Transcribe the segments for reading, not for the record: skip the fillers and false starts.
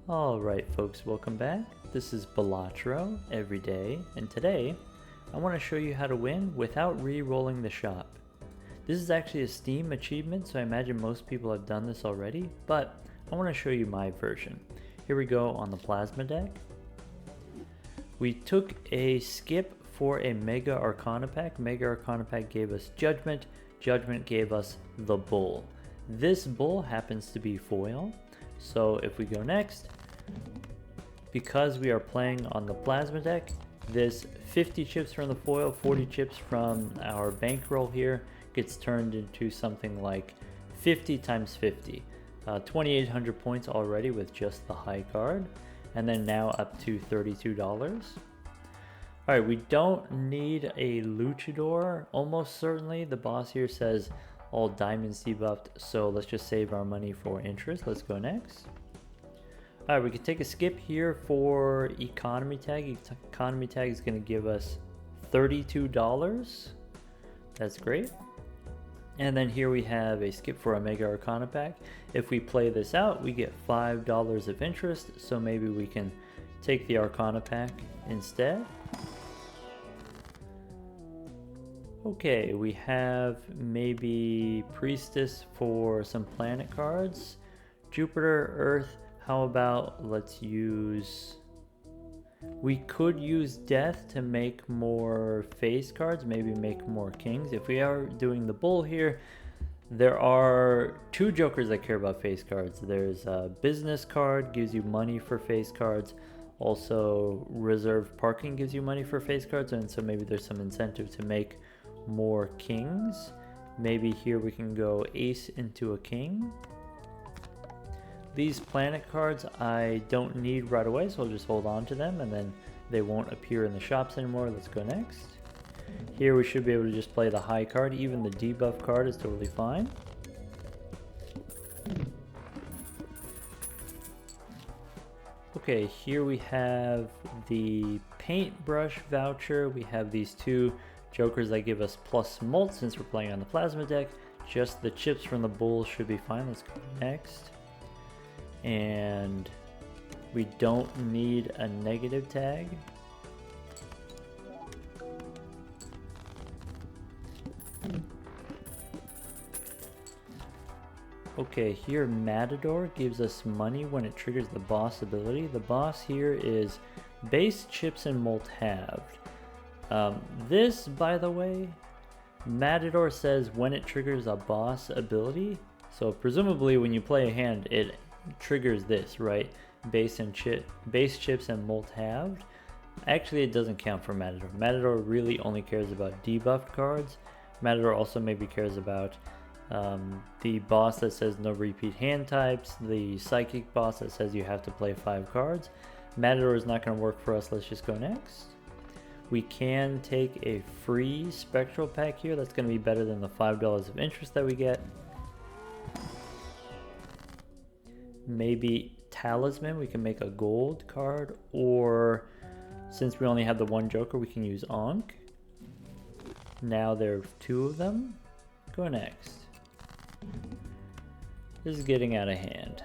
Alright folks, welcome back. This is Balatro Everyday, and today I want to show you how to win without re-rolling the shop. This is actually a Steam achievement, so I imagine most people have done this already, but I want to show you my version. Here we go on the plasma deck. We took a skip for a Mega Arcana pack. Mega Arcana pack gave us Judgment, Judgment gave us the Bull. This Bull happens to be foil, so if we go next, because we are playing on the plasma deck, this 50 chips from the foil, 40 chips from our bankroll here gets turned into something like 50 times 50. 2,800 points already with just the high card, and then now up to $32. Alright, we don't need a luchador, almost certainly. The boss here says all diamonds debuffed, so let's just save our money for interest. Let's go next. Alright, we can take a skip here for economy tag. Economy tag is going to give us $32. That's great. And then here we have a skip for a Mega Arcana pack. If we play this out, we get $5 of interest, so maybe we can take the Arcana pack instead. Okay, we have maybe Priestess for some planet cards. Jupiter, Earth, how about let's use... We could use Death to make more face cards, maybe make more kings. If we are doing the Bull here, there are two jokers that care about face cards. There's a business card, gives you money for face cards. Also, reserved parking gives you money for face cards, and so maybe there's some incentive to make more kings. Maybe here we can go ace into a king. These planet cards I don't need right away, so I'll just hold on to them and then they won't appear in the shops anymore. Let's go next. Here we should be able to just play the high card. Even the debuff card is totally fine. Okay, here we have the paintbrush voucher. We have these two jokers that give us plus mult since we're playing on the plasma deck. Just the chips from the Bull should be fine. Let's go next. And we don't need a negative tag. Okay, here Matador gives us money when it triggers the boss ability. The boss here is base chips and mult halved. This, by the way, Matador says when it triggers a boss ability. So presumably when you play a hand, it triggers this, right? Base chips and mult halved. Actually, it doesn't count for Matador. Matador really only cares about debuffed cards. Matador also maybe cares about the boss that says no repeat hand types, the psychic boss that says you have to play 5 cards. Matador is not going to work for us. Let's just go next. We can take a free spectral pack here. That's going to be better than the $5 of interest that we get. Maybe Talisman, we can make a gold card, or since we only have the one joker, we can use Ankh. Now there are 2 of them. Go next. This is getting out of hand.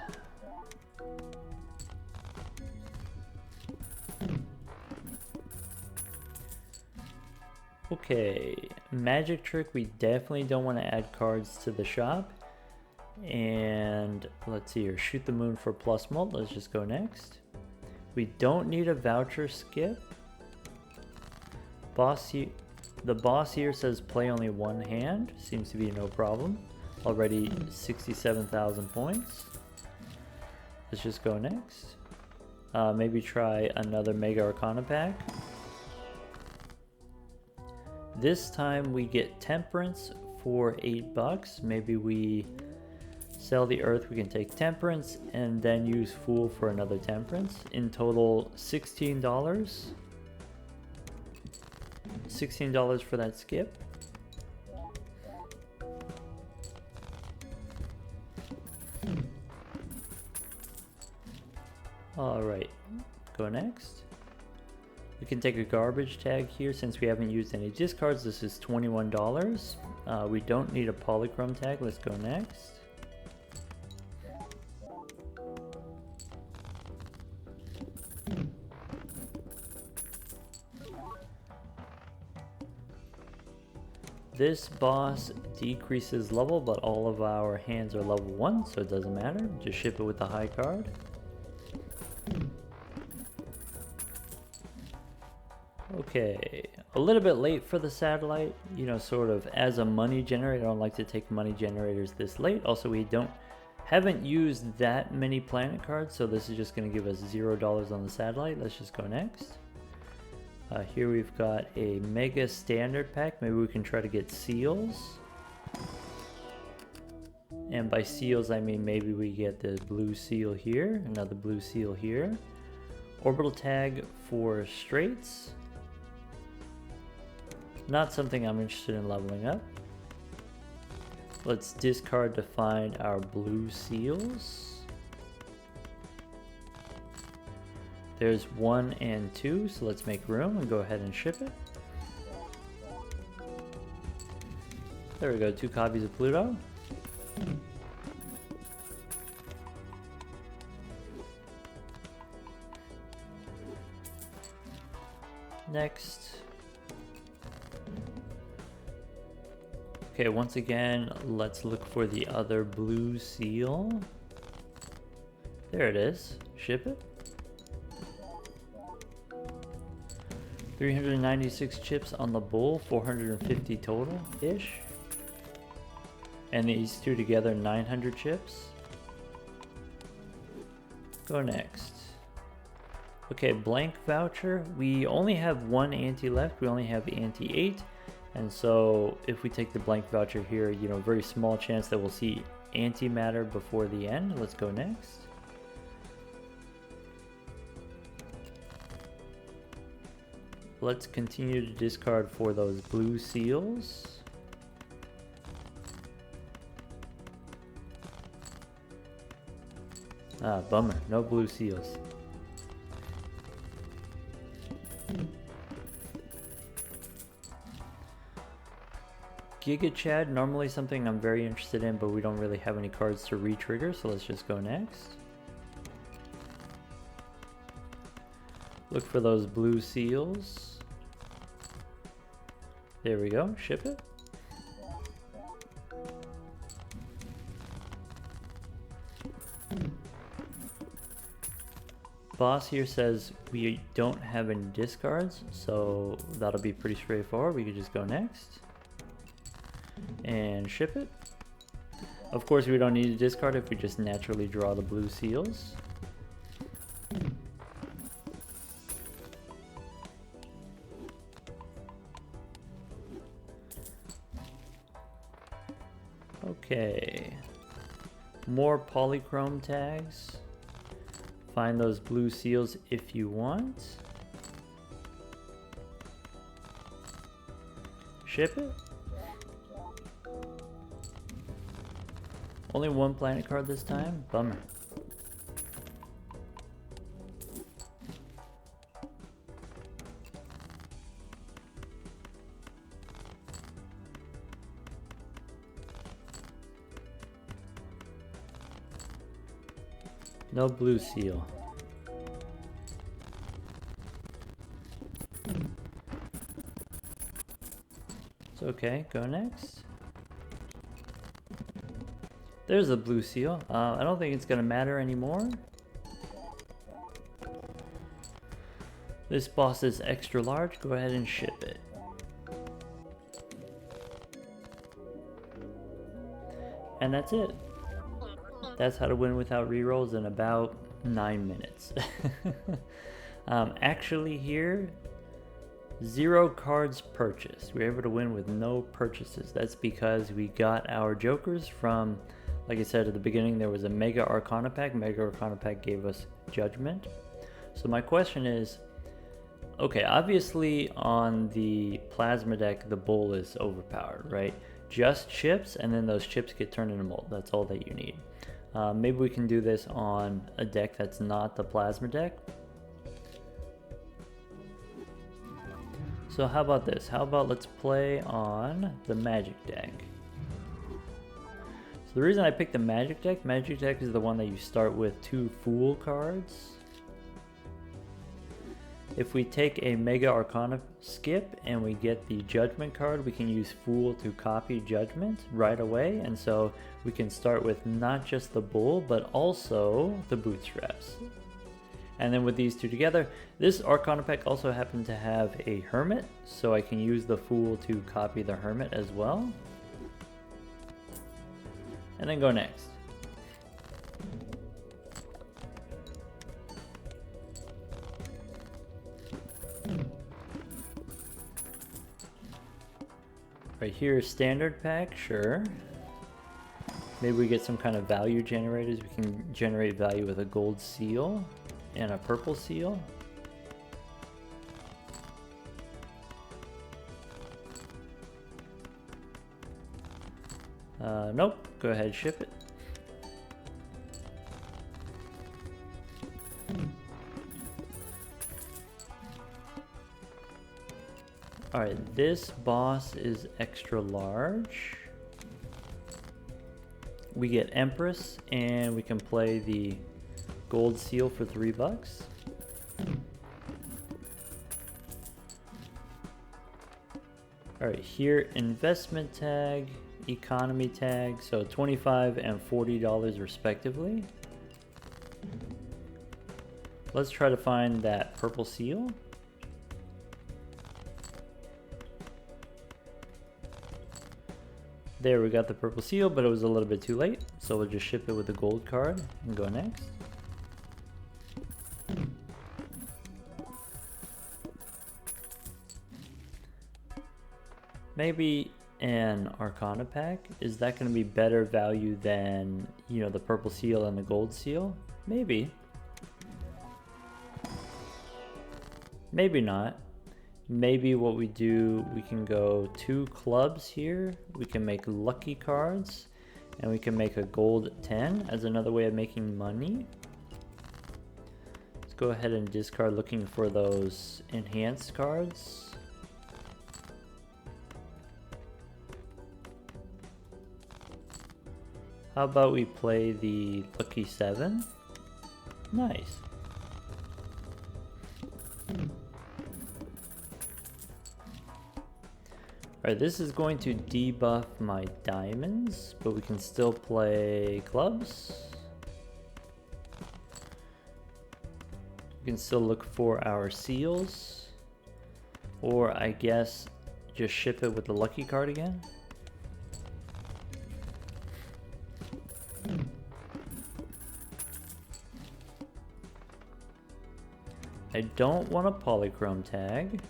Okay, magic trick, we definitely don't want to add cards to the shop. And let's see here, shoot the moon for plus mult. Let's just go next. We don't need a voucher skip. The boss here says play only one hand. Seems to be no problem. Already 67,000 points. Let's just go next. Maybe try another Mega Arcana pack. This time we get Temperance for $8. Maybe we sell the Earth, we can take Temperance and then use Fool for another Temperance. In total, $16. $16 for that skip. Alright, go next. We can take a garbage tag here since we haven't used any discards. This is $21. We don't need a polychrome tag. Let's go next. this boss decreases level, but all of our hands are level 1, so it doesn't matter. Just ship it with the high card. Okay, a little bit late for the satellite, you know, sort of as a money generator. I don't like to take money generators this late. Also, we haven't used that many planet cards, so this is just going to give us $0 on the satellite. Let's just go next. Here we've got a mega standard pack. Maybe we can try to get seals. And by seals, I mean maybe we get the blue seal here, another blue seal here. Orbital tag for straights. Not something I'm interested in leveling up. Let's discard to find our blue seals. There's 1 and 2, so let's make room and go ahead and ship it. There we go, 2 copies of Pluto. Next. Okay, once again, let's look for the other blue seal. There it is. Ship it. 396 chips on the bull, 450 total-ish. And these two together, 900 chips. Go next. Okay, blank voucher. We only have 1 anti left. We only have anti 8. And so if we take the blank voucher here, you know, very small chance that we'll see antimatter before the end. Let's go next. Let's continue to discard for those blue seals. Ah, bummer. No blue seals. Giga Chad, normally something I'm very interested in, but we don't really have any cards to re-trigger, so let's just go next. Look for those blue seals. There we go, ship it. Boss here says we don't have any discards, so that'll be pretty straightforward. We could just go next and ship it. Of course, we don't need to discard if we just naturally draw the blue seals. Okay, more polychrome tags. Find those blue seals if you want. Ship it. Only 1 planet card this time? Bummer. No blue seal. It's okay, go next. There's a blue seal. I don't think it's gonna matter anymore. This boss is extra large, go ahead and ship it. And that's it. That's how to win without rerolls in about 9 minutes. Actually here, 0 cards purchased. We were able to win with no purchases. That's because we got our jokers from, like I said at the beginning, there was a Mega Arcana pack. Mega Arcana pack gave us Judgment. So my question is, okay, obviously on the Plasma deck, the bull is overpowered, right? Just chips, and then those chips get turned into mold. That's all that you need. Maybe we can do this on a deck that's not the Plasma deck. So how about this? How about let's play on the Magic deck. So the reason I picked the Magic deck is the one that you start with 2 Fool cards. If we take a Mega Arcana skip and we get the Judgment card, we can use Fool to copy Judgment right away, and so we can start with not just the Bull, but also the Bootstraps. And then with these two together, this Arcana pack also happened to have a Hermit, so I can use the Fool to copy the Hermit as well. And then go next. Right here, standard pack, sure. Maybe we get some kind of value generators. We can generate value with a gold seal and a purple seal. Nope, go ahead, ship it. Alright, this boss is extra large. We get Empress, and we can play the gold seal for $3. Alright, here investment tag, economy tag, so $25 and $40 respectively. Let's try to find that purple seal. There, we got the purple seal, but it was a little bit too late, so we'll just ship it with the gold card and go next. Maybe an Arcana pack? Is that going to be better value than, you know, the purple seal and the gold seal? Maybe. Maybe not. Maybe what we do, we can go 2 clubs here. We can make lucky cards, and we can make a gold 10 as another way of making money. Let's go ahead and discard looking for those enhanced cards. How about we play the lucky 7? Nice. Alright, this is going to debuff my diamonds, but we can still play clubs. We can still look for our seals, or I guess just ship it with the lucky card again. I don't want a polychrome tag.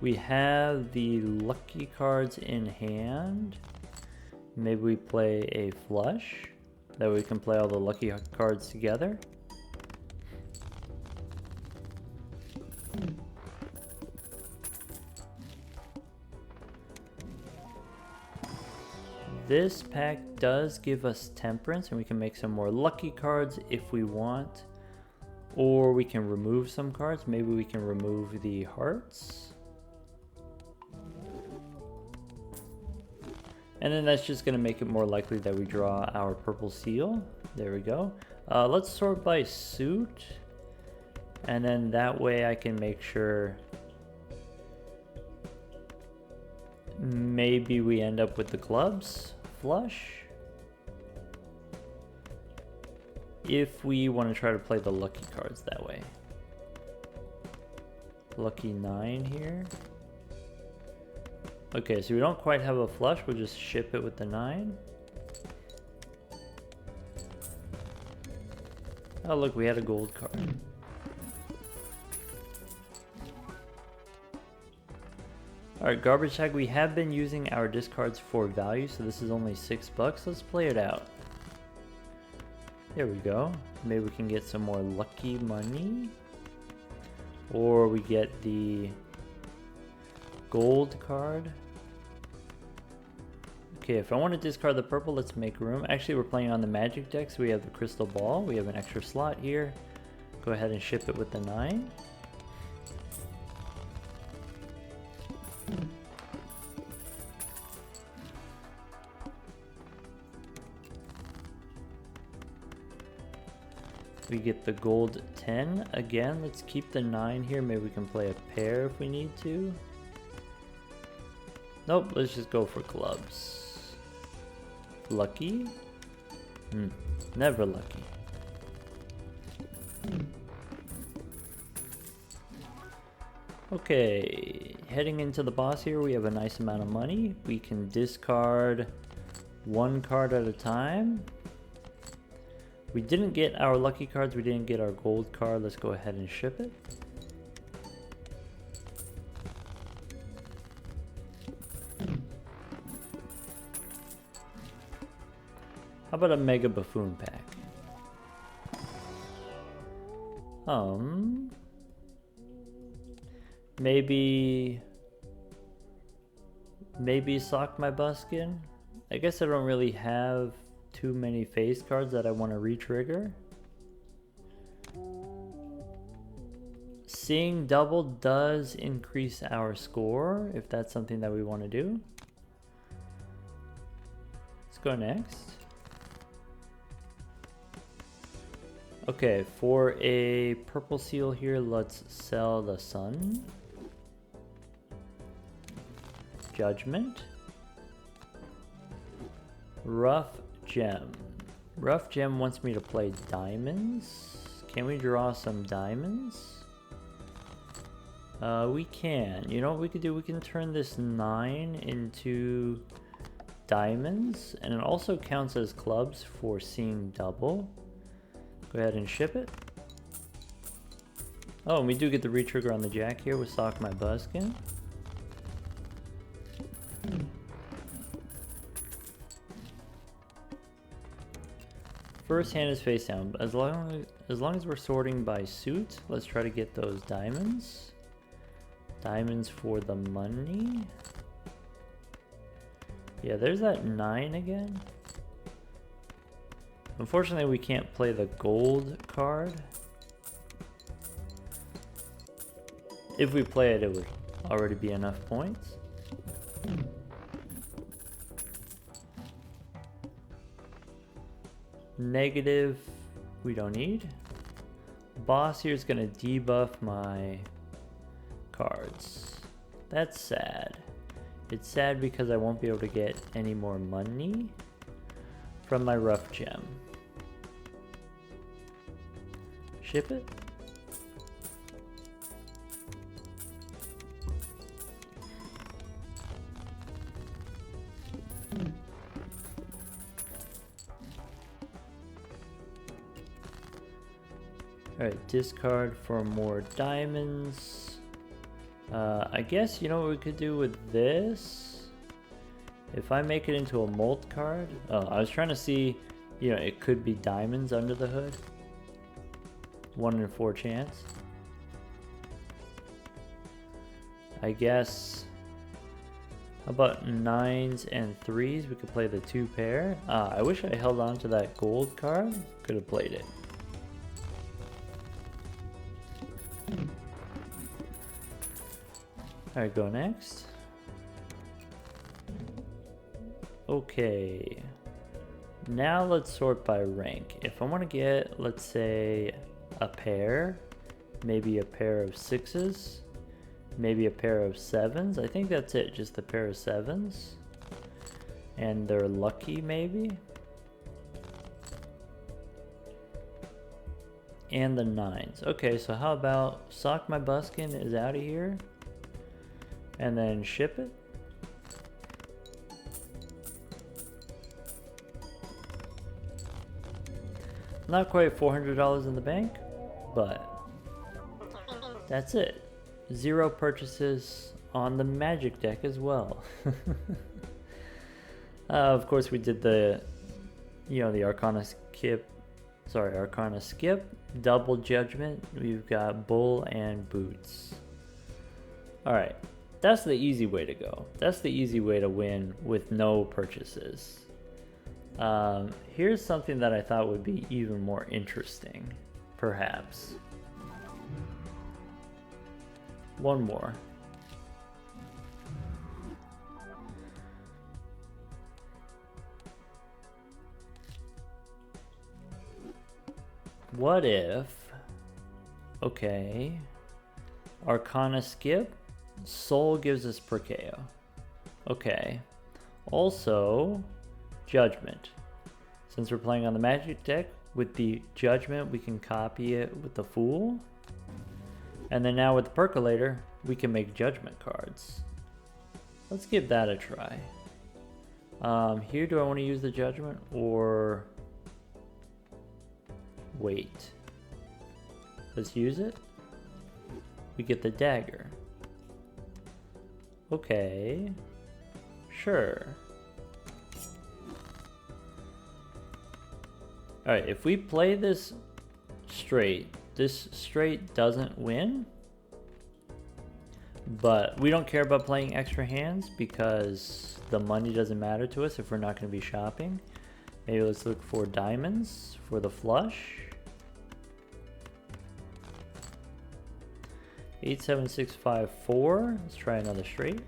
We have the lucky cards in hand. Maybe we play a flush. That way we can play all the lucky cards together. This pack does give us temperance, and we can make some more lucky cards if we want. Or we can remove some cards. Maybe we can remove the hearts. And then that's just going to make it more likely that we draw our purple seal. There we go. Let's sort by suit. And then that way I can make sure maybe we end up with the clubs flush. If we want to try to play the lucky cards that way. Lucky 9 here. Okay, so we don't quite have a flush, we'll just ship it with the 9. Oh look, we had a gold card. Alright, garbage tag, we have been using our discards for value, so this is only $6. Let's play it out. There we go. Maybe we can get some more lucky money. Or we get the gold card. Okay, if I want to discard the purple, let's make room. Actually, we're playing on the magic deck, so we have the crystal ball. We have an extra slot here. Go ahead and ship it with the 9. We get the gold 10 again. Let's keep the 9 here. Maybe we can play a pair if we need to. Nope, let's just go for clubs. Lucky? Never lucky. Okay, heading into the boss here, we have a nice amount of money. We can discard one card at a time. We didn't get our lucky cards, we didn't get our gold card. Let's go ahead and ship it. How about a Mega Buffoon pack? Maybe Sock My Buskin? I guess I don't really have too many face cards that I want to re-trigger. Seeing double does increase our score if that's something that we want to do. Let's go next. Okay, for a purple seal here, let's sell the sun. Judgment. Rough Gem. Rough Gem wants me to play diamonds. Can we draw some diamonds? We can. You know what we could do? We can turn this 9 into diamonds, and it also counts as clubs for seeing double. Go ahead and ship it. Oh, and we do get the retrigger on the jack here with Sock My Buskin. First hand is face down, but as long as we're sorting by suit, let's try to get those diamonds. Diamonds for the money. Yeah, there's that 9 again. Unfortunately, we can't play the gold card. If we play it, it would already be enough points. Negative, we don't need. Boss here is going to debuff my cards. That's sad. It's sad because I won't be able to get any more money from my rough gem. Ship it. Alright, discard for more diamonds. I guess, you know what we could do with this? If I make it into a molt card. Oh, I was trying to see, you know, it could be diamonds under the hood. 1 in 4 chance. I guess, how about 9s and 3s? We could play the 2 pair. I wish I held on to that gold card. Could have played it. Alright, go next. Okay. Now let's sort by rank. If I want to get, let's say, a pair, maybe a pair of 6s, maybe a pair of 7s. I think that's it, just a pair of 7s. And they're lucky, maybe. And the 9s. Okay, so how about Sock My Buskin is out of here. And then ship it. Not quite $400 in the bank, but that's it. 0 purchases on the magic deck as well. Of course, we did the, you know, the Arcana skip. Sorry, Arcana skip, double judgment. We've got bull and boots. All right. That's the easy way to go. That's the easy way to win with no purchases. Here's something that I thought would be even more interesting, perhaps. One more. What if, okay, Arcana skip, Soul gives us per KO. Okay. Also, Judgment. Since we're playing on the Magic deck, with the Judgment we can copy it with the Fool. And then now with the Percolator, we can make Judgment cards. Let's give that a try. Here, do I want to use the Judgment or wait? Let's use it. We get the Dagger. Okay. Sure. Alright, if we play this straight doesn't win. But we don't care about playing extra hands because the money doesn't matter to us if we're not going to be shopping. Maybe let's look for diamonds for the flush. 87654. Let's try another straight.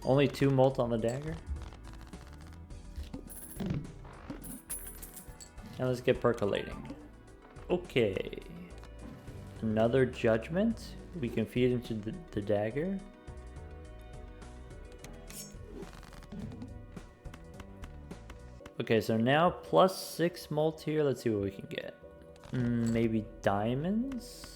Only 2 molt on the dagger. And let's get percolating. Okay. Another judgment. We can feed into the dagger. Okay, so now +6 molt here. Let's see what we can get. Maybe diamonds?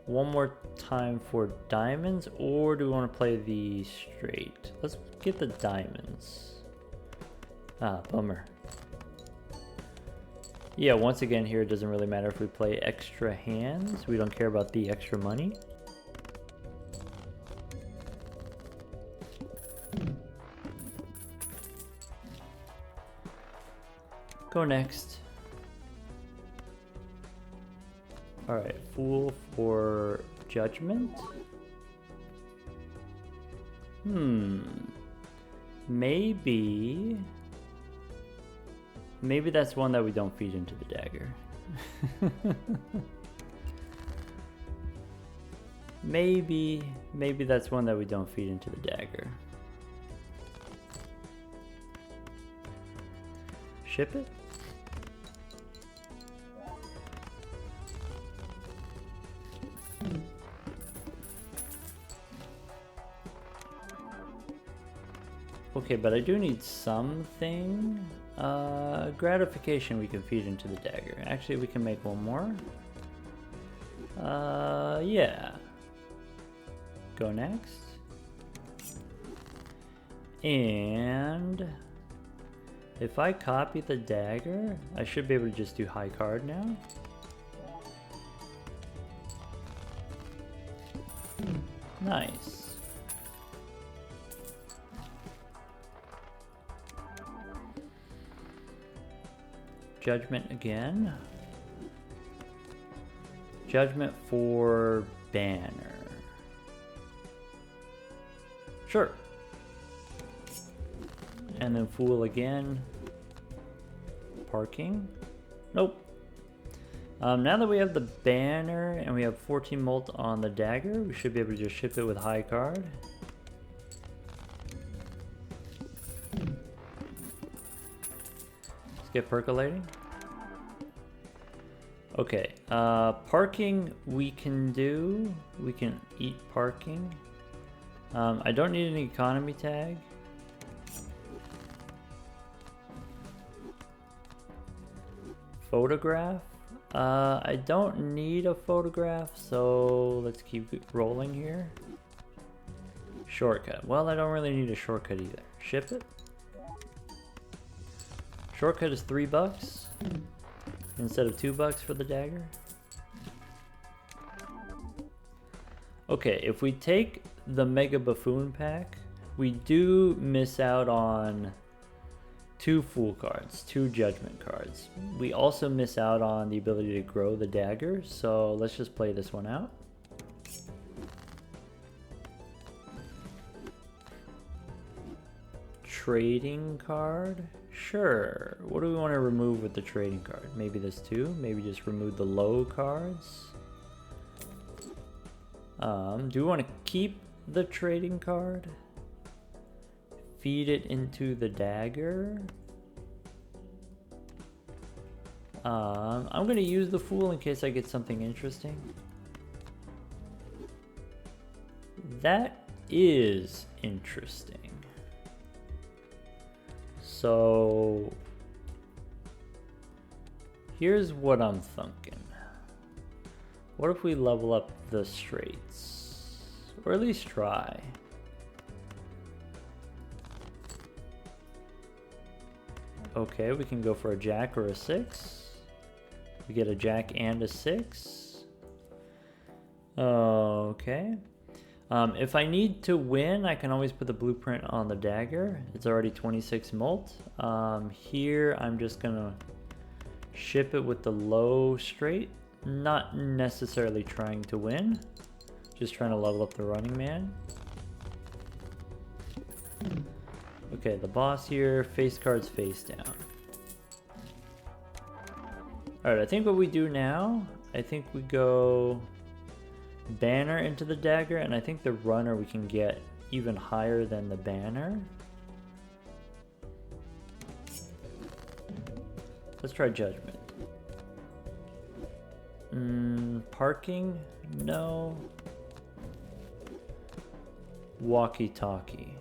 One more time for diamonds, or do we want to play the straight? Let's get the diamonds. Ah, bummer. Yeah, once again here it doesn't really matter if we play extra hands. We don't care about the extra money. Go next. Alright, Fool for Judgment. Maybe that's one that we don't feed into the dagger. Maybe that's one that we don't feed into the dagger. Ship it? Okay, but I do need something. Gratification we can feed into the dagger. Actually, we can make one more. Yeah. Go next. And if I copy the dagger, I should be able to just do high card now. Nice. Judgment again. Judgment for banner. Sure. And then Fool again. Parking. Nope. Now that we have the banner and we have 14 molt on the dagger, we should be able to just ship it with high card. Let's get percolating. Okay, parking we can do. We can eat parking. I don't need an economy tag. Photograph. I don't need a photograph, so let's keep rolling here. Shortcut. Well, I don't really need a shortcut either. Ship it. Shortcut is $3 instead of $2 for the dagger. Okay, if we take the Mega Buffoon pack, we do miss out on 2 Fool cards, 2 Judgment cards. We also miss out on the ability to grow the dagger, so let's just play this one out. Trading card? Sure. What do we want to remove with the trading card? Maybe this too? Maybe just remove the low cards? Do we want to keep the trading card? Feed it into the dagger? I'm going to use the Fool in case I get something interesting. That is interesting. So here's what I'm thinking. What if we level up the straights? Or at least try. Okay, we can go for a jack or a 6. We get a jack and a 6. Okay. If I need to win, I can always put the blueprint on the dagger. It's already 26 mult. Here, I'm just gonna ship it with the low straight. Not necessarily trying to win. Just trying to level up the running man. Okay, the boss here, face cards face down. Alright, I think what we do now, I think we go banner into the dagger, and I think the runner we can get even higher than the banner. Let's try judgment. Parking? No. Walkie-talkie.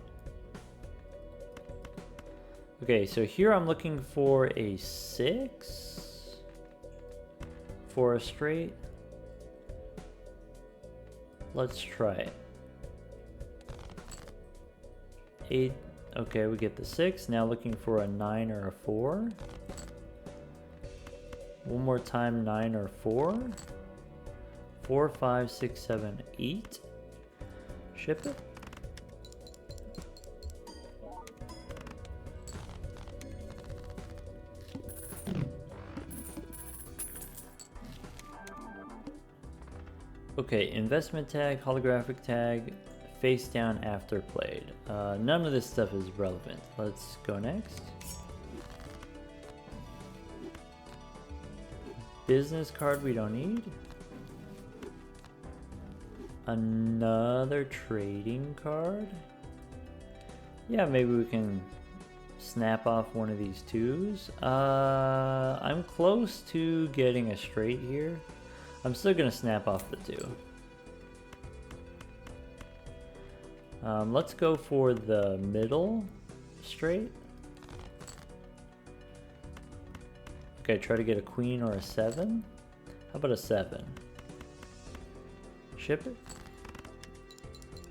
Okay, so here I'm looking for a 6 for a straight. Let's try it. 8. Okay, we get the 6. Now looking for a 9 or a 4. One more time, 9 or 4. 4, 5, 6, 7, 8. Ship it. Okay, investment tag, holographic tag, face down after played. None of this stuff is relevant. Let's go next. Business card we don't need. Another trading card. Yeah, maybe we can snap off one of these 2s. I'm close to getting a straight here. I'm still gonna snap off the 2. Let's go for the middle straight. Okay, try to get a queen or a 7. How about a 7? Ship it.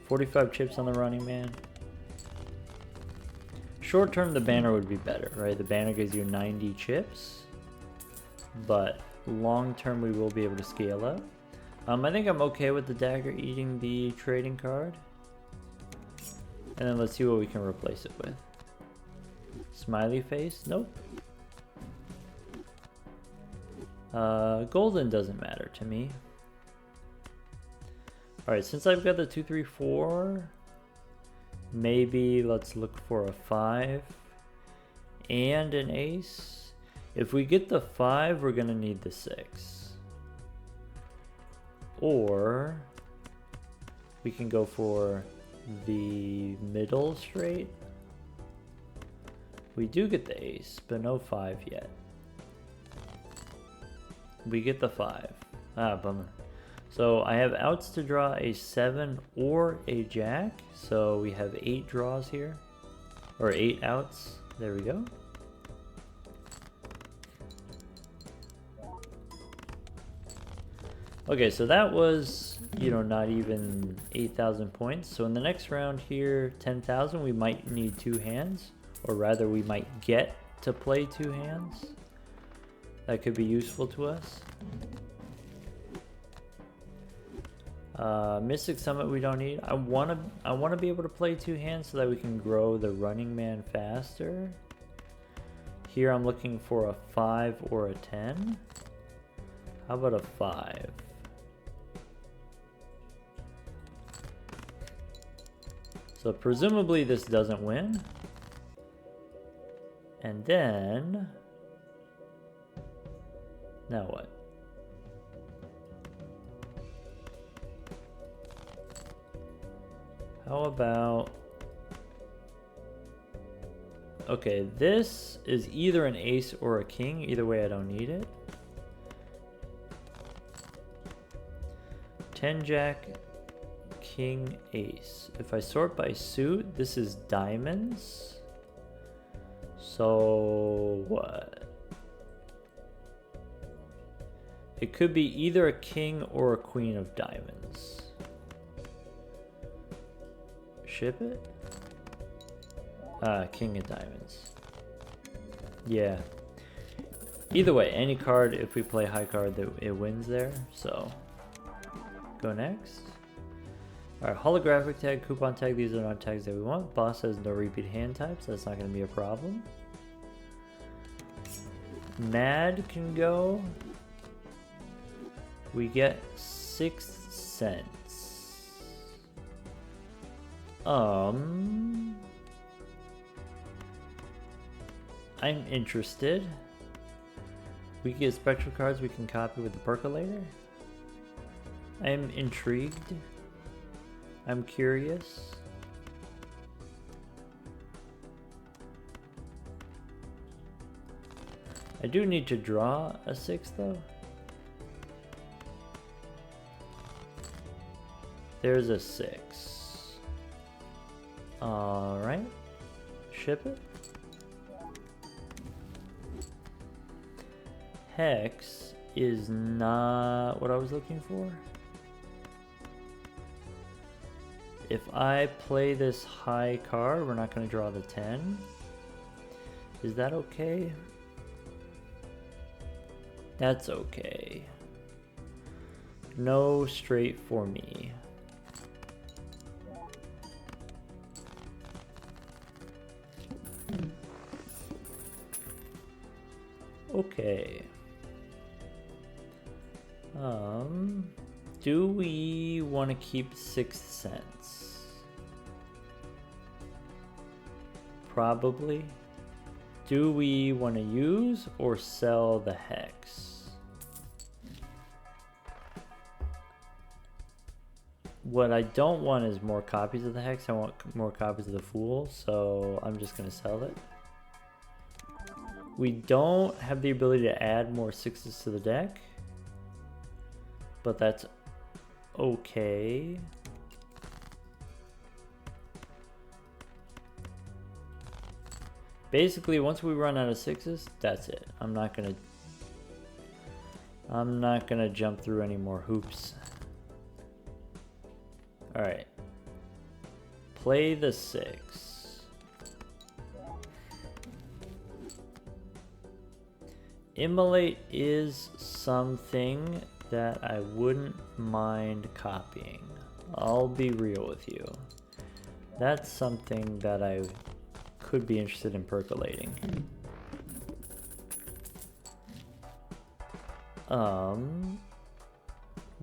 45 chips on the running man. Short term, the banner would be better, right? The banner gives you 90 chips, but long term we will be able to scale up. I think I'm okay with the dagger eating the trading card. And then let's see what we can replace it with. Smiley face? Nope. Golden doesn't matter to me. Alright, since I've got the 2, 3, 4, maybe let's look for a 5 and an ace. If we get the 5, we're gonna need the 6. Or we can go for the middle straight. We do get the ace, but no 5 yet. We get the 5. Ah, bummer. So I have outs to draw a 7 or a jack. So we have 8 draws here. Or 8 outs. There we go. Okay, so that was, you know, not even 8,000 points. So in the next round here, 10,000, we might need 2 hands. Or rather, we might get to play 2 hands. That could be useful to us. Mystic Summit we don't need. I wanna be able to play 2 hands so that we can grow the running man faster. Here I'm looking for a 5 or a 10. How about a 5? So presumably this doesn't win. And then, now what? How about, okay, this is either an ace or a king. Either way, I don't need it. 10 jack, king, ace. If I sort by suit, this is diamonds. So what? It could be either a king or a queen of diamonds. Ship it? King of diamonds. Yeah. Either way, any card, if we play high card, that it wins there. So, go next. Alright, holographic tag, coupon tag, these are not tags that we want. Boss has no repeat hand types, that's not going to be a problem. Mad can go. We get 6 cents. I'm interested. We get spectral cards we can copy with the percolator. I'm intrigued. I'm curious. I do need to draw a 6 though. There's a 6. Alright. Ship it. Hex is not what I was looking for. If I play this high card, we're not going to draw the 10. Is that okay? That's okay. No straight for me. Okay. Do we want to keep 6 cents? Probably. Do we want to use or sell the hex? What I don't want is more copies of the hex. I want more copies of the fool, so I'm just going to sell it. We don't have the ability to add more 6s to the deck, but that's okay. Basically, once we run out of 6s, that's it. I'm not gonna jump through any more hoops. All right. Play the 6. Immolate is something that I wouldn't mind copying. I'll be real with you. That's something that I could be interested in percolating.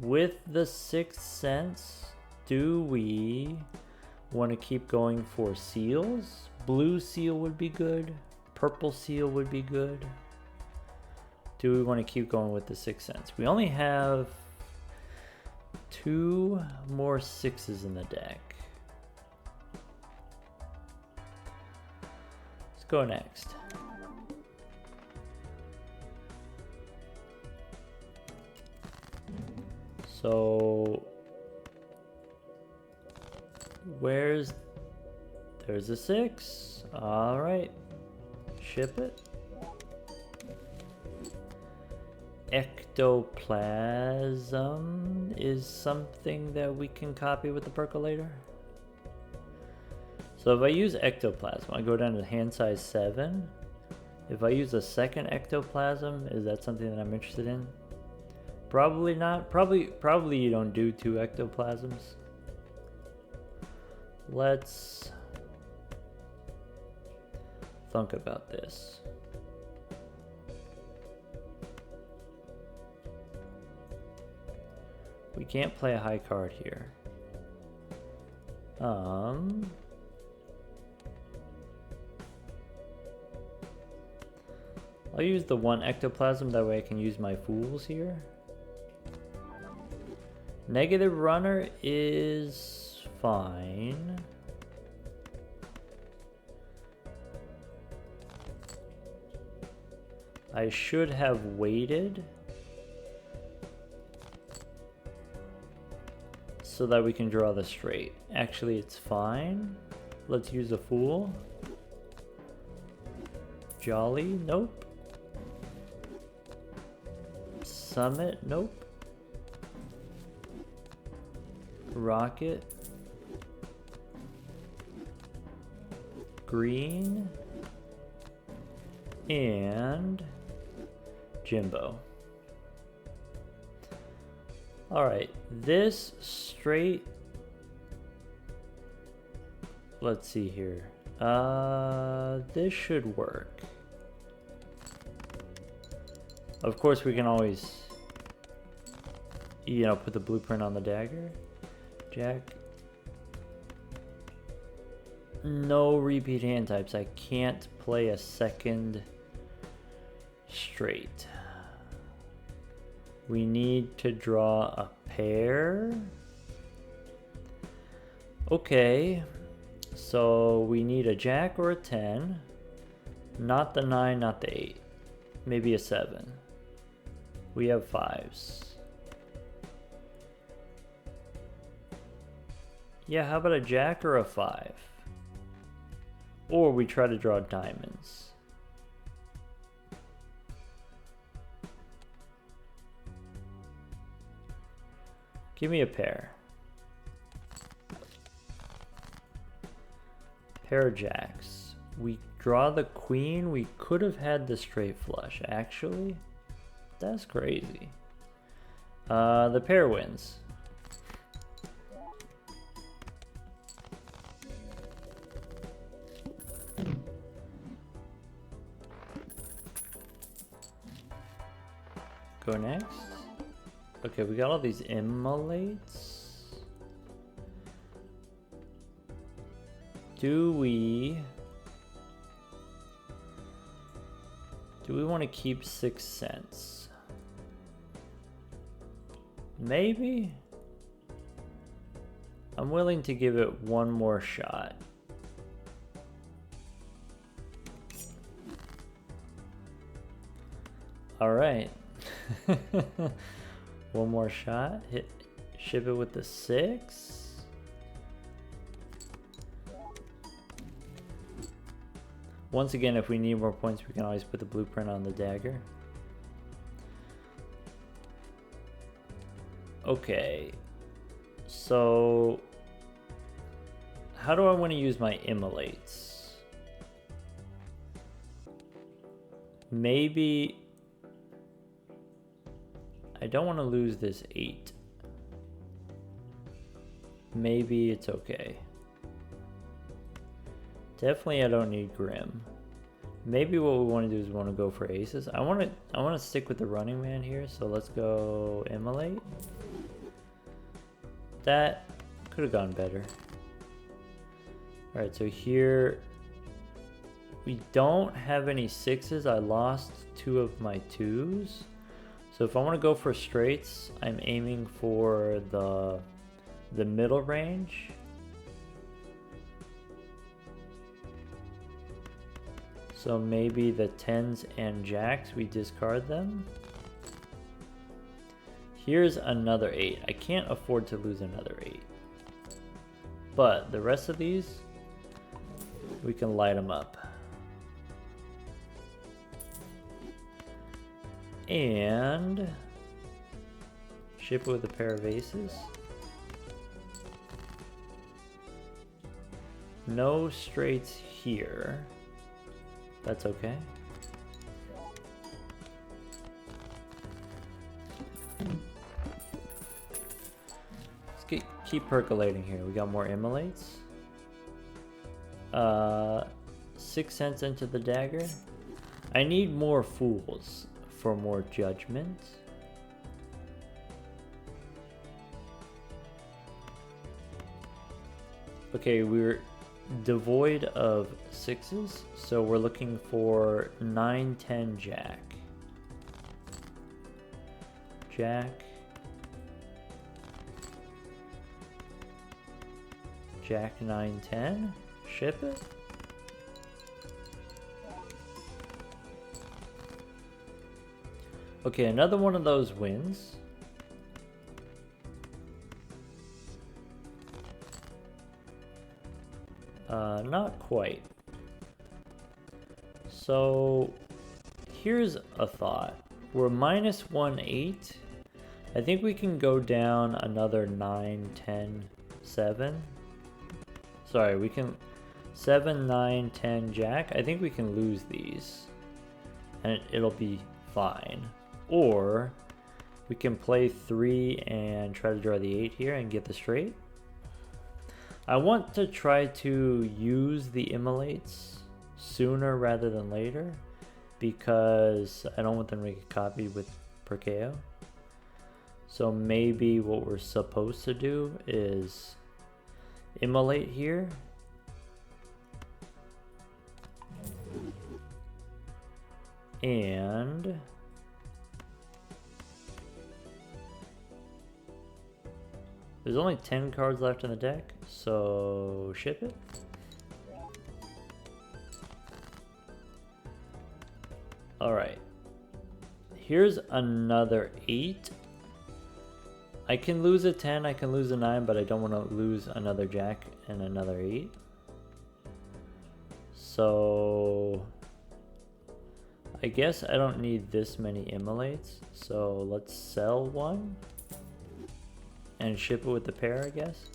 With the 6 cents, do we want to keep going for seals? Blue seal would be good. Purple seal would be good. Do we want to keep going with the 6 cents? We only have 2 more 6s in the deck. Let's go next. So there's a 6. All right, ship it. Ectoplasm is something that we can copy with the percolator. So if I use ectoplasm, I go down to hand size 7. If I use a second ectoplasm, is that something that I'm interested in? Probably not. Probably you don't do 2 ectoplasms. Let's think about this. We can't play a high card here. I'll use the 1 ectoplasm, that way I can use my fools here. Negative runner is fine. I should have waited. so that we can draw the straight. Actually, it's fine. Let's use a fool. Jolly, nope. Summit, nope. Rocket. Green. And Jimbo. Alright, this straight. Let's see here. This should work. Of course, we can always, you know, put the blueprint on the dagger. Jack. No repeat hand types. I can't play a second straight. We need to draw a pair. Okay. So we need a jack or a 10. Not the 9, not the 8. Maybe a 7. We have 5s. Yeah, how about a jack or a 5? Or we try to draw diamonds. Give me a pair. Pair of jacks. We draw the queen. We could have had the straight flush, actually. That's crazy. The pair wins. Go next. Okay, we got all these immolates. Do we want to keep 6 cents? Maybe? I'm willing to give it one more shot. All right. One more shot. Ship it with the 6. Once again, if we need more points, we can always put the blueprint on the dagger. Okay. So, how do I want to use my immolates? Maybe I don't want to lose this 8. Maybe it's okay. Definitely I don't need Grim. Maybe what we want to do is we want to go for aces. I want to stick with the running man here, so let's go immolate. That could have gone better. Alright, so here we don't have any 6s. I lost 2 of my 2s. So if I want to go for straights, I'm aiming for the middle range. So maybe the 10s and jacks, we discard them. Here's another 8. I can't afford to lose another 8. But the rest of these, we can light them up. And ship it with a pair of aces. No straights here. That's okay. Let's keep percolating here. We got more immolates. 6 cents into the dagger. I need more fools for more judgment. Okay, we're devoid of 6s, so we're looking for 9, 10, jack. Jack. Jack, 9, 10. Ship it. Okay, another one of those wins. Not quite. So here's a thought. We're minus 1, 8. I think we can go down another 9, 10, 7. Sorry, we can 7, 9, 10, jack. I think we can lose these and it'll be fine. Or we can play 3 and try to draw the 8 here and get the straight. I want to try to use the immolates sooner rather than later because I don't want them to get copied with Perkeo. So maybe what we're supposed to do is immolate here. And there's only 10 cards left in the deck, so ship it. Alright. Here's another 8. I can lose a 10, I can lose a 9, but I don't want to lose another jack and another 8. So I guess I don't need this many immolates, so let's sell one and ship it with the pair, I guess.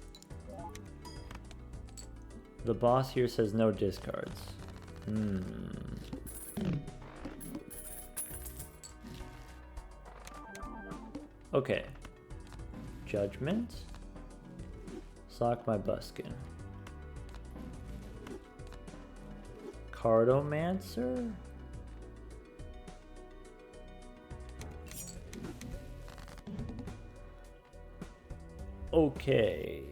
The boss here says no discards. Okay. Judgment. Sock my buskin. Cartomancer. Okay,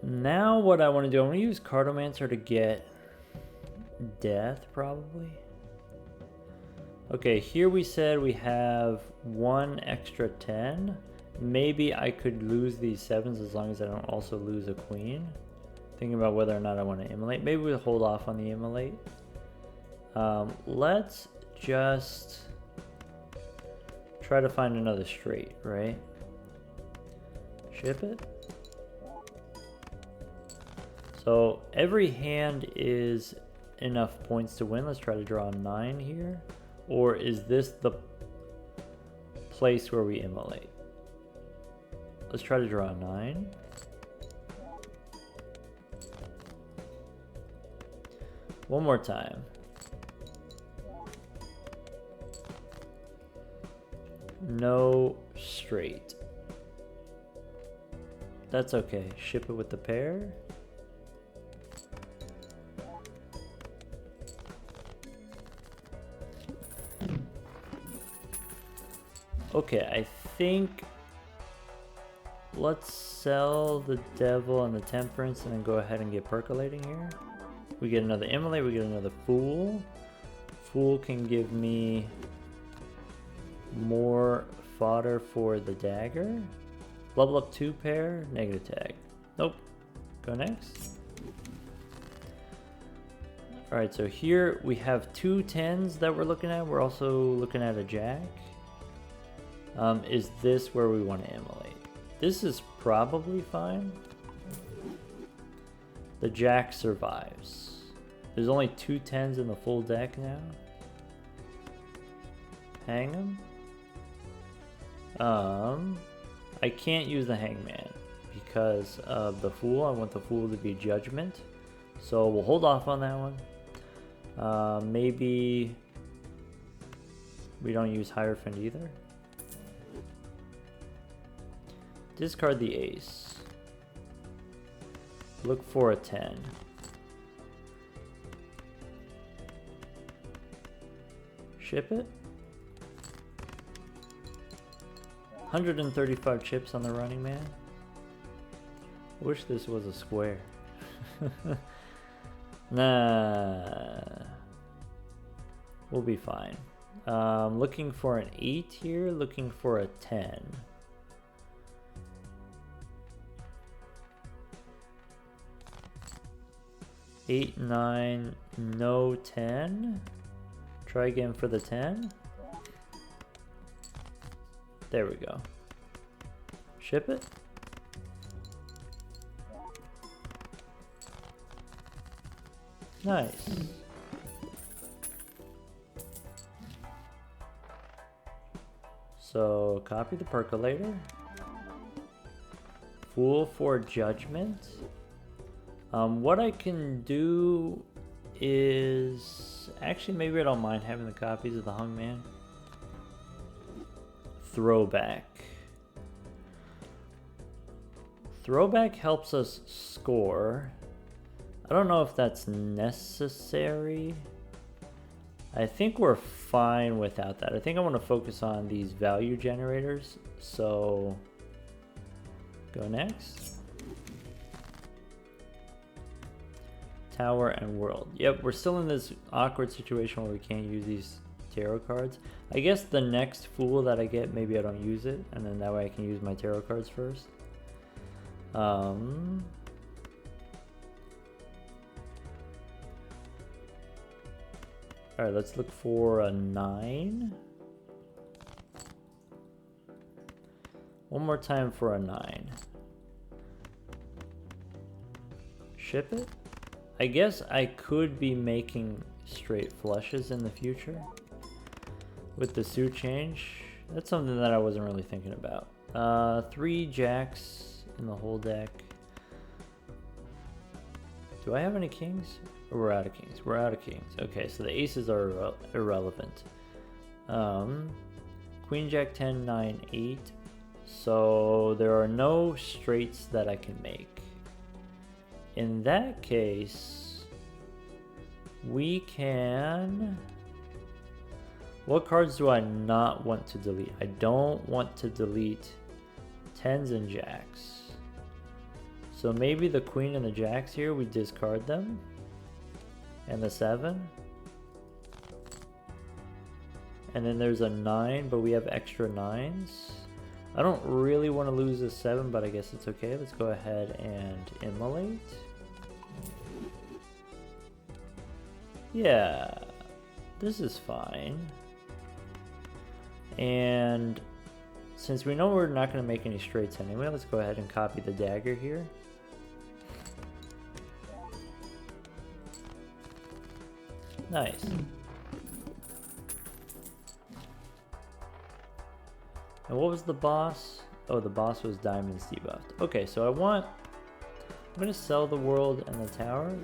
now what I want to do, I'm going to use Cartomancer to get death, probably. Okay, here we said we have one extra 10. Maybe I could lose these 7s as long as I don't also lose a queen. Thinking about whether or not I want to immolate. Maybe we'll hold off on the immolate. Let's just try to find another straight, right? Ship it. So every hand is enough points to win. Let's try to draw a 9 here. Or is this the place where we immolate? Let's try to draw a 9. One more time. No straight. That's okay. Ship it with the pair. Okay, I think let's sell the devil and the temperance and then go ahead and get percolating here. We get another immolate, we get another fool. Fool can give me more fodder for the dagger. Level up 2 pair, negative tag. Nope. Go next. Alright, so here we have 2 10s that we're looking at. We're also looking at a jack. Is this where we want to immolate? This is probably fine. The jack survives. There's only 2 10s in the full deck now. Hang him. I can't use the hangman because of the fool. I want the fool to be judgment. So we'll hold off on that one. Maybe we don't use Hierophant either. Discard the ace. Look for a 10. Ship it. 135 chips on the running man. Wish this was a square. Nah. We'll be fine. Looking for an 8 here, looking for a 10. Eight, 9, no 10. Try again for the 10. There we go. Ship it. Nice. So copy the percolator. Fool for judgment. What I can do is actually maybe I don't mind having the copies of the Hung Man. Throwback. Throwback helps us score. I don't know if that's necessary. I think we're fine without that. I think I want to focus on these value generators. So go next. Tower and world. Yep, we're still in this awkward situation where we can't use these tarot cards. I guess the next fool that I get, maybe I don't use it, and then that way I can use my tarot cards first. Alright, let's look for a 9. One more time for a 9. Ship it? I guess I could be making straight flushes in the future with the suit change. That's something that I wasn't really thinking about. 3 jacks in the whole deck. Do I have any kings? Or we're out of kings. We're out of kings. Okay, so the aces are irrelevant. Queen, jack, 10, 9, 8. So there are no straights that I can make. In that case, we can... What cards do I not want to delete? I don't want to delete 10s and jacks. So maybe the queen and the jacks here, we discard them. And the 7. And then there's a 9, but we have extra 9s. I don't really want to lose a 7, but I guess it's okay. Let's go ahead and immolate. Yeah, this is fine. And since we know we're not going to make any straights anyway, let's go ahead and copy the dagger here. Nice. And what was the boss? Oh, the boss was diamonds debuffed. Okay, so I'm going to sell the world and the tower.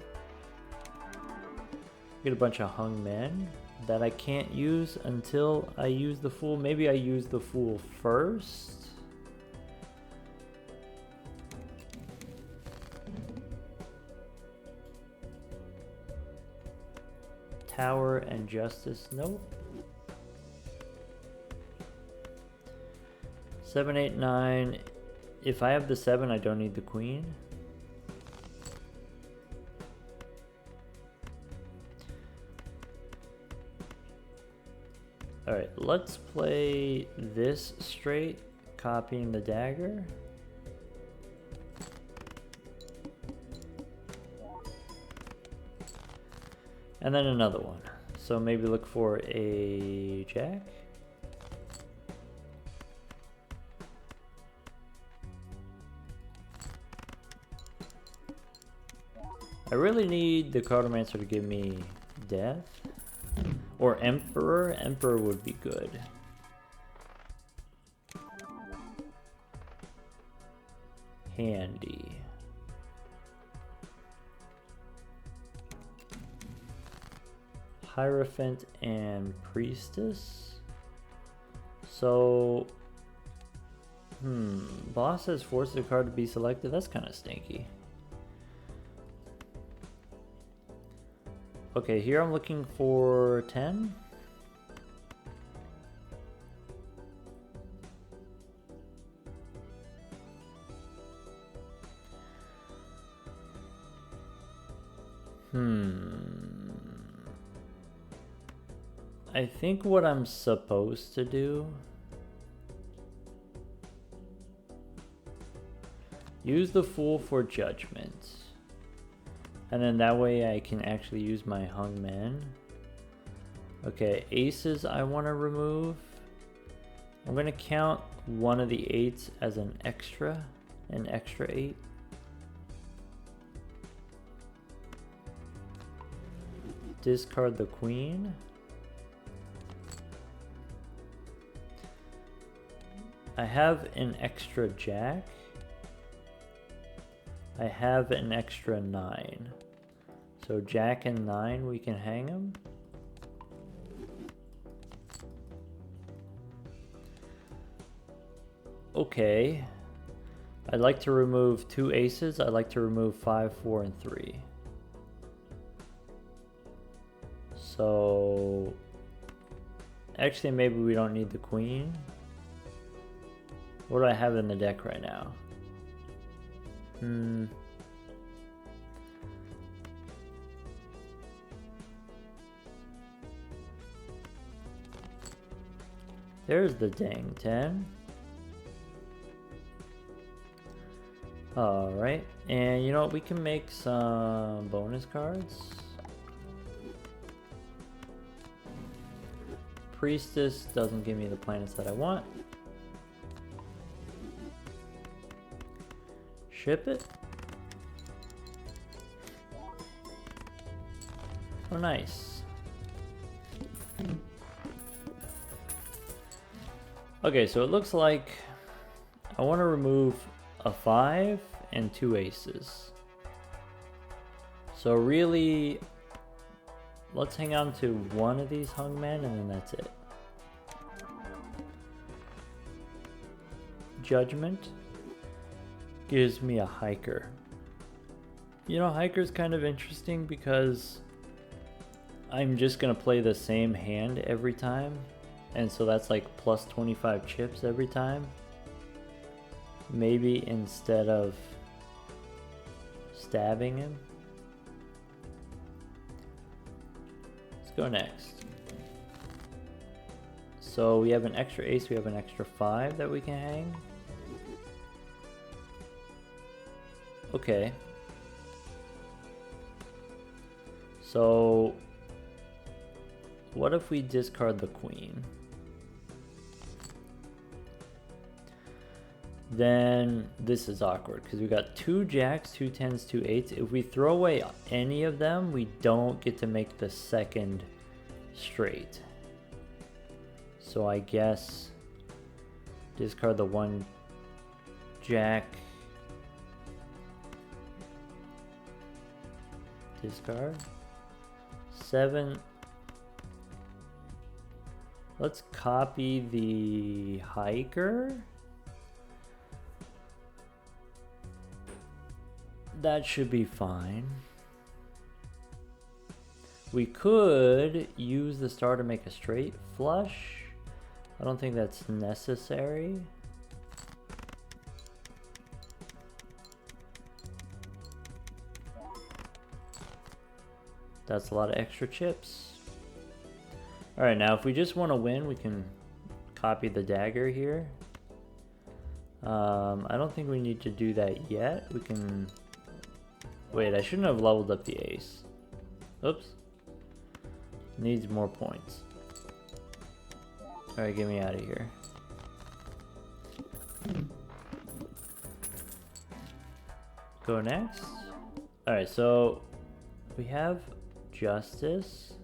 Get a bunch of hung men that I can't use until I use the fool. Maybe I use the fool first. Tower and justice, nope. 7, 8, 9. If I have the 7, I don't need the queen. Alright, let's play this straight, copying the dagger. And then another one. So maybe look for a jack. I really need the Cartomancer to give me death. Or Emperor. Emperor would be good. Handy. Hierophant and Priestess. So, boss has forced a card to be selected. That's kind of stinky. Okay, here I'm looking for 10. I think what I'm supposed to do, use the Fool for judgment. And then that way I can actually use my hung men. Okay, aces I want to remove. I'm going to count one of the 8s as an extra 8. discard the queen. I have an extra jack. I have an extra 9. So jack and 9, we can hang them. Okay. I'd like to remove 2 aces. I'd like to remove 5, 4, and 3. So actually maybe we don't need the queen. What do I have in the deck right now? There's the dang 10. Alright, and you know what, we can make some bonus cards. Priestess doesn't give me the planets that I want. Ship it. Oh, nice. Okay, so it looks like I want to remove a 5 and 2 aces. So really, let's hang on to one of these hungmen and then that's it. Judgment gives me a hiker. You know, hiker's kind of interesting because I'm just gonna play the same hand every time, and so that's like plus 25 chips every time. Maybe instead of stabbing him. Let's go next. So we have an extra ace, we have an extra 5 that we can hang. Okay. So what if we discard the queen? Then this is awkward because we got 2 jacks, 2 10s, 2 8s. If we throw away any of them, we don't get to make the second straight. So I guess discard the 1 jack. Discard. 7. Let's copy the hiker. That should be fine. We could use the star to make a straight flush. I don't think that's necessary. That's a lot of extra chips. Alright, now if we just want to win, we can copy the dagger here. I don't think we need to do that yet. We can... Wait, I shouldn't have leveled up the ace. Oops. Needs more points. Alright, get me out of here. Go next. Alright, so we have Justice.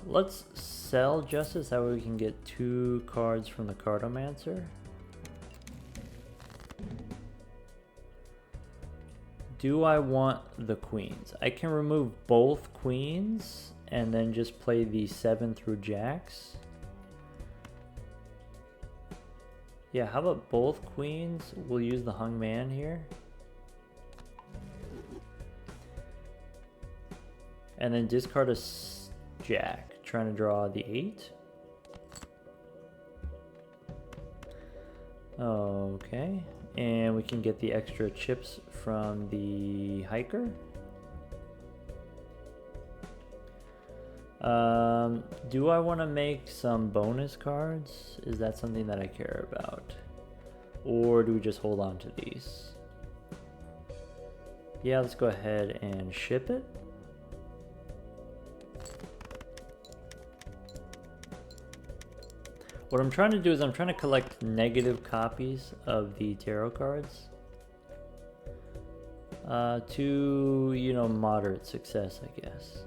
Let's sell Justice, that way we can get 2 cards from the Cartomancer. Do I want the queens? I can remove both queens and then just play the 7 through jacks. Yeah, how about both queens? We'll use the hung man here. And then discard a jack, trying to draw the 8. Okay, and we can get the extra chips from the hiker. Do I want to make some bonus cards? Is that something that I care about? Or do we just hold on to these? Yeah, let's go ahead and ship it. What I'm trying to do is I'm trying to collect negative copies of the tarot cards. to, you know, moderate success, I guess.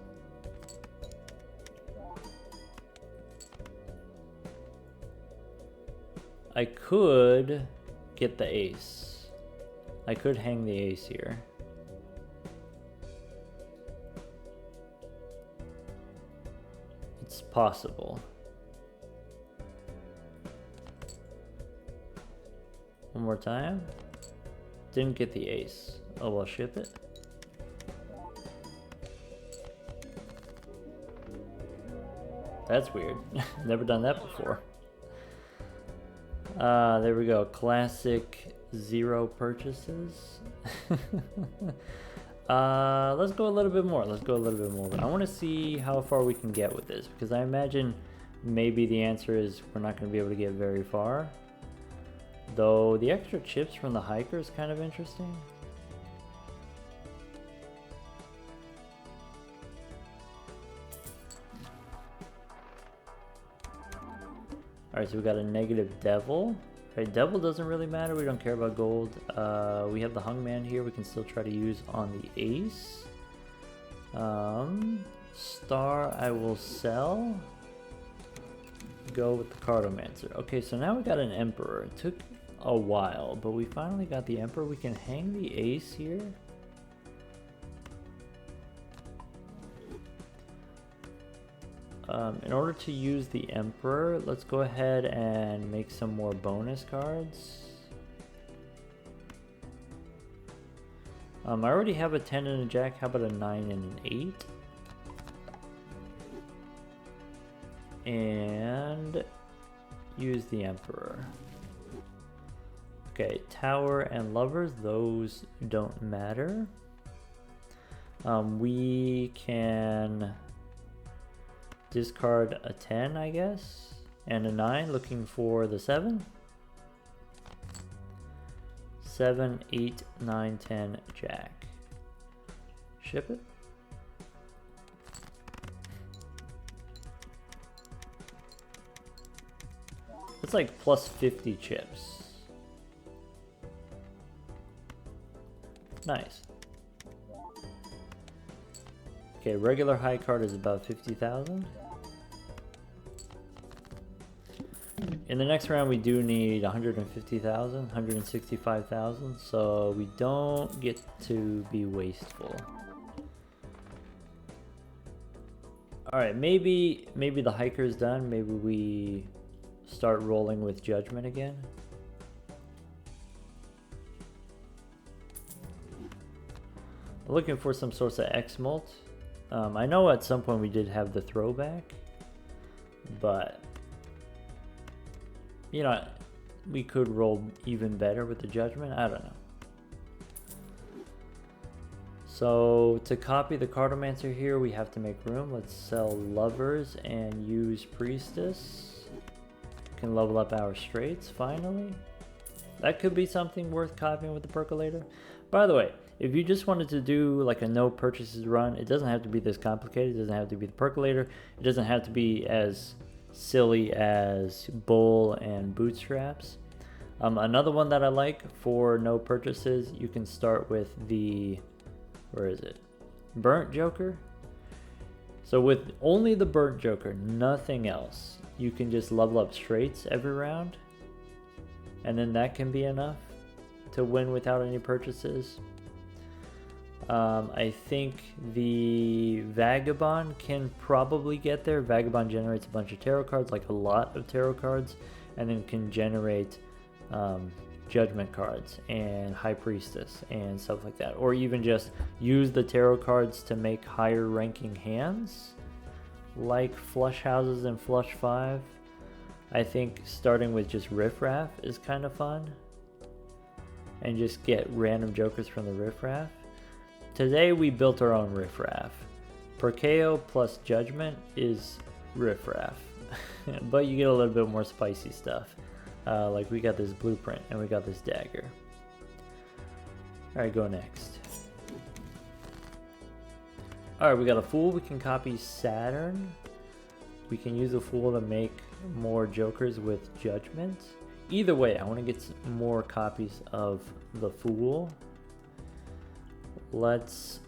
I could get the ace. I could hang the ace here. It's possible. One more time. Didn't get the ace. Oh, well, ship it. That's weird. Never done that before. There we go. Classic 0 purchases. Let's go a little bit more. Let's go a little bit more. I want to see how far we can get with this, because I imagine maybe the answer is we're not going to be able to get very far. Though the extra chips from the hiker is kind of interesting. Alright, so we got a negative devil. Alright, devil doesn't really matter. We don't care about gold. We have the hungman here. We can still try to use on the ace. Star I will sell. Go with the cartomancer. Okay, so now we got an emperor. It took a while, but we finally got the emperor. We can hang the ace here. In order to use the emperor, let's go ahead and make some more bonus cards. I already have a 10 and a jack. How about a 9 and an 8? And use the emperor. Okay, tower and lovers, those don't matter. We can discard a 10, I guess, and a 9, looking for the 7. 7, 8, 9, 10, jack. Ship it. It's like plus 50 chips. Nice. Okay, regular high card is about 50,000. In the next round, we do need 150,000, 165,000, so we don't get to be wasteful. All right, maybe the hiker's done. Maybe we start rolling with judgment again. I'm looking for some sorts of X-Molt. I know at some point we did have the throwback, but you know, we could roll even better with the judgment. I don't know. So to copy the cartomancer here, we have to make room. Let's sell lovers and use priestess. Can level up our straights finally. That could be something worth copying with the percolator. By the way, if you just wanted to do like a no purchases run, it doesn't have to be this complicated. It doesn't have to be the percolator. It doesn't have to be as silly as bull and bootstraps. Another one that I like for no purchases, you can start with the, where is it? Burnt Joker. So with only the Burnt Joker, nothing else, you can just level up straights every round. And then that can be enough to win without any purchases. I think the Vagabond can probably get there. Vagabond generates a bunch of tarot cards, like a lot of tarot cards, and then can generate judgment cards and High Priestess and stuff like that. Or even just use the tarot cards to make higher ranking hands, like Flush Houses and Flush 5. I think starting with just Riff Raff is kind of fun. And just get random jokers from the Riff Raff. Today we built our own Riff Raff. Perkeo plus Judgment is Riff Raff. But you get a little bit more spicy stuff. Like we got this blueprint and we got this dagger. Alright, go next. Alright, we got a Fool. We can copy Saturn. We can use a Fool to make more jokers with Judgment. Either way, I want to get some more copies of the Fool. Let's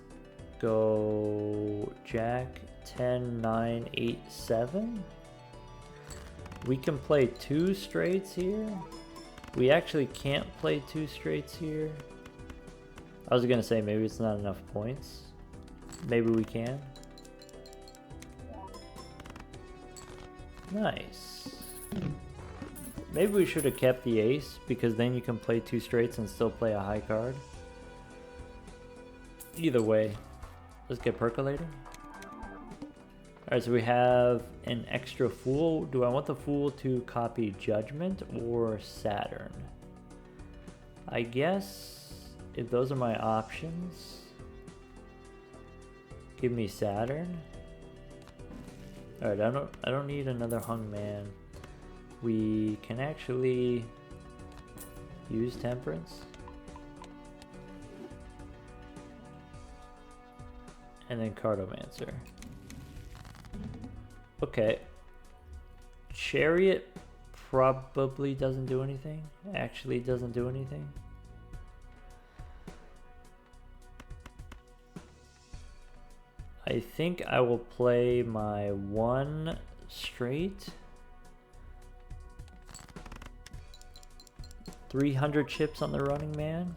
go Jack 10, 9, 8, 7. We can play 2 straights here. We actually can't play 2 straights here. I was gonna say maybe it's not enough points. Maybe we can. Nice. Maybe we should have kept the ace, because then you can play 2 straights and still play a high card. Either way, let's get percolating. Alright, so we have an extra fool. Do I want the fool to copy Judgment or Saturn? I guess if those are my options, give me Saturn. Alright, I don't need another hung man. We can actually use Temperance. And then Cartomancer. Okay. Chariot probably doesn't do anything. Actually doesn't do anything. I think I will play my 1 straight. 300 chips on the running man.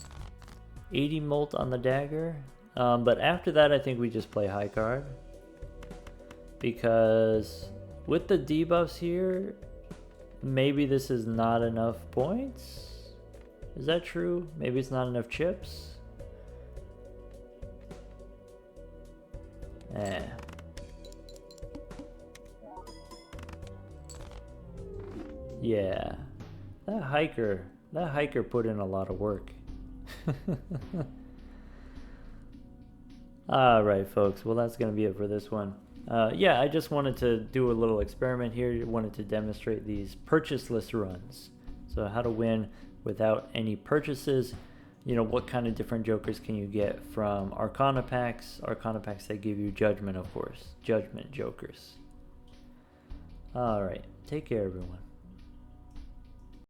80 molt on the dagger. But after that, I think we just play high card. Because with the debuffs here, maybe this is not enough points. Is that true? Maybe it's not enough chips. Yeah, that hiker put in a lot of work. Alright folks, well that's gonna be it for this one. Yeah, I just wanted to do a little experiment here. Wanted to demonstrate these purchaseless runs. So how to win without any purchases. You know, what kind of different jokers can you get from Arcana packs? Arcana packs that give you Judgment, of course. Judgment jokers. Alright, take care everyone.